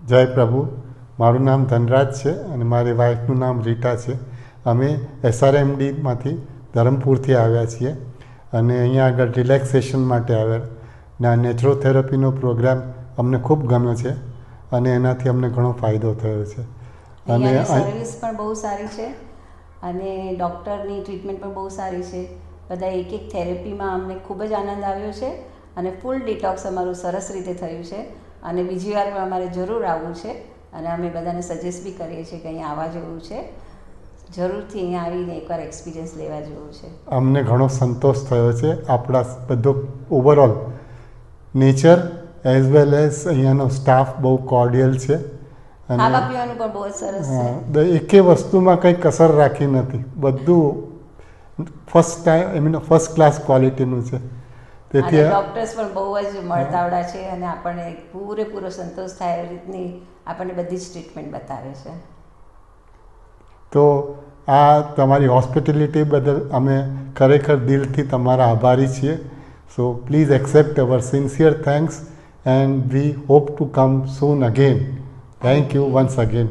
જય પ્રભુ. મારું નામ ધનરાજ છે અને મારી વાઈફનું નામ રીટા છે. અમે SRMDમાંથી ધરમપુરથી આવ્યા છીએ અને અહીંયા આગળ રિલેક્સેશન માટે આવ્યા. ના નેચરોથેરાપીનો પ્રોગ્રામ અમને ખૂબ ગમ્યો છે અને એનાથી અમને ઘણો ફાયદો થયો છે. અને સર્વિસ પણ બહુ સારી છે અને ડૉક્ટરની ટ્રીટમેન્ટ પણ બહુ સારી છે. બધા એક થેરેપીમાં અમને ખૂબ જ આનંદ આવ્યો છે અને ફૂલ ડિટોક્સ અમારું સરસ રીતે થયું છે અને બીજી વાર પણ અમારે જરૂર આવવું છે અને અમે બધાને સજેસ્ટ બી કરીએ છીએ કે અહીંયા આવવા જેવું છે. જરૂરથી અહીંયા આવીને એકવાર એક્સપિરિયન્સ લેવા જેવું છે. અમને ઘણો સંતોષ થયો છે. આપણા બધો overall nature as well as અહીંયાનો સ્ટાફ બહુ કોર્ડિયલ છે ખાવા પીવાનું પણ બહુ સરસ છે. એકે વસ્તુમાં કંઈ કસર રાખી નથી. બધું ફર્સ્ટ ક્લાસ ક્વોલિટીનું છે. તેથી ડૉક્ટર્સ પણ બહુ જ મળતાવડા છે અને આપણને પૂરેપૂરો સંતોષ થાય એવી રીતની આપણને બધી જ ટ્રીટમેન્ટ બતાવે છે. તો આ તમારી હોસ્પિટેલિટી બદલ અમે ખરેખર દિલથી તમારા આભારી છીએ. So please accept our sincere thanks and we hope to come soon again. Thank you once again.